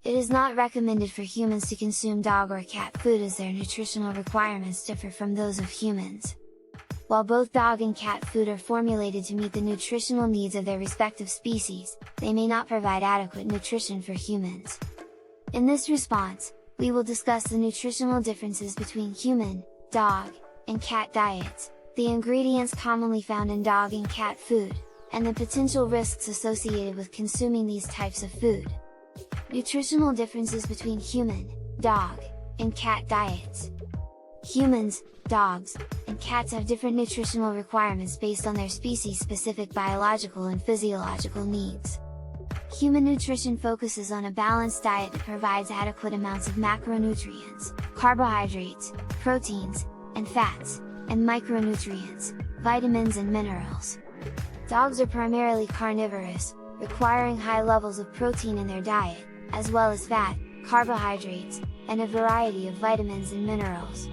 It is not recommended for humans to consume dog or cat food as their nutritional requirements differ from those of humans. While both dog and cat food are formulated to meet the nutritional needs of their respective species, they may not provide adequate nutrition for humans. In this response, we will discuss the nutritional differences between human, dog, and cat diets, the ingredients commonly found in dog and cat food, and the potential risks associated with consuming these types of food. Nutritional differences between human, dog, and cat diets. Humans, dogs, and cats have different nutritional requirements based on their species-specific biological and physiological needs. Human nutrition focuses on a balanced diet that provides adequate amounts of macronutrients, carbohydrates, proteins, and fats, and micronutrients, vitamins and minerals. Dogs are primarily carnivorous, requiring high levels of protein in their diet, as well as fat, carbohydrates, and a variety of vitamins and minerals.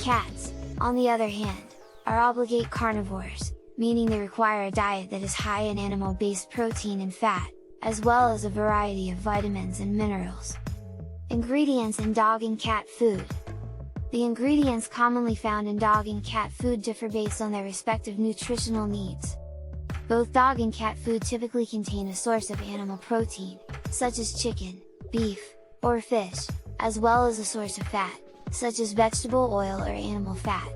Cats, on the other hand, are obligate carnivores, meaning they require a diet that is high in animal-based protein and fat, as well as a variety of vitamins and minerals. Ingredients in dog and cat food. The ingredients commonly found in dog and cat food differ based on their respective nutritional needs. Both dog and cat food typically contain a source of animal protein, such as chicken, beef, or fish, as well as a source of fat, such as vegetable oil or animal fat.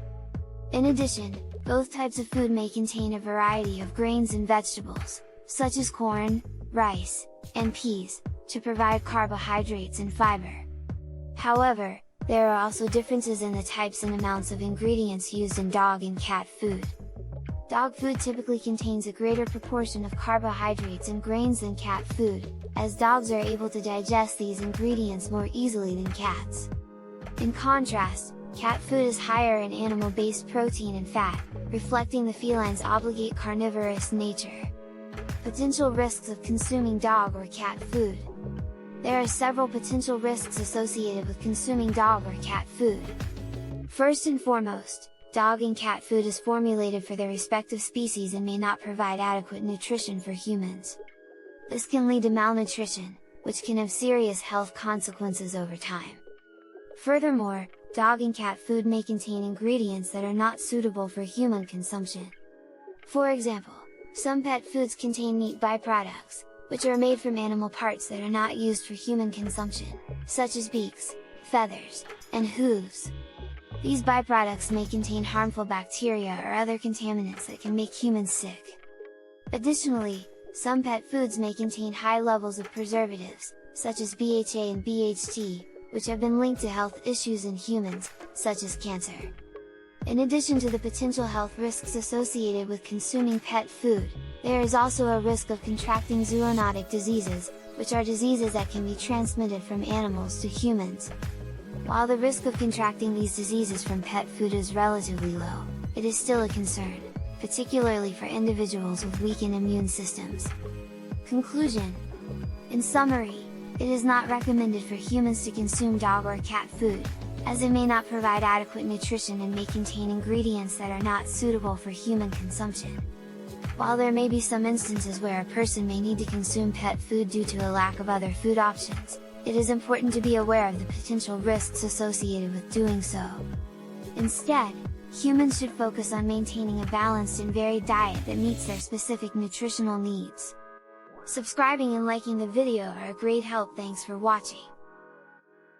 In addition, both types of food may contain a variety of grains and vegetables, such as corn, rice, and peas, to provide carbohydrates and fiber. However, there are also differences in the types and amounts of ingredients used in dog and cat food. Dog food typically contains a greater proportion of carbohydrates and grains than cat food, as dogs are able to digest these ingredients more easily than cats. In contrast, cat food is higher in animal-based protein and fat, reflecting the feline's obligate carnivorous nature. Potential risks of consuming dog or cat food. There are several potential risks associated with consuming dog or cat food. First and foremost, dog and cat food is formulated for their respective species and may not provide adequate nutrition for humans. This can lead to malnutrition, which can have serious health consequences over time. Furthermore, dog and cat food may contain ingredients that are not suitable for human consumption. For example, some pet foods contain meat byproducts, which are made from animal parts that are not used for human consumption, such as beaks, feathers, and hooves. These byproducts may contain harmful bacteria or other contaminants that can make humans sick. Additionally, some pet foods may contain high levels of preservatives, such as BHA and BHT, which have been linked to health issues in humans, such as cancer. In addition to the potential health risks associated with consuming pet food, there is also a risk of contracting zoonotic diseases, which are diseases that can be transmitted from animals to humans. While the risk of contracting these diseases from pet food is relatively low, it is still a concern, particularly for individuals with weakened immune systems. Conclusion. In summary, it is not recommended for humans to consume dog or cat food, as it may not provide adequate nutrition and may contain ingredients that are not suitable for human consumption. While there may be some instances where a person may need to consume pet food due to a lack of other food options, it is important to be aware of the potential risks associated with doing so. Instead, humans should focus on maintaining a balanced and varied diet that meets their specific nutritional needs. Subscribing and liking the video are a great help. Thanks for watching.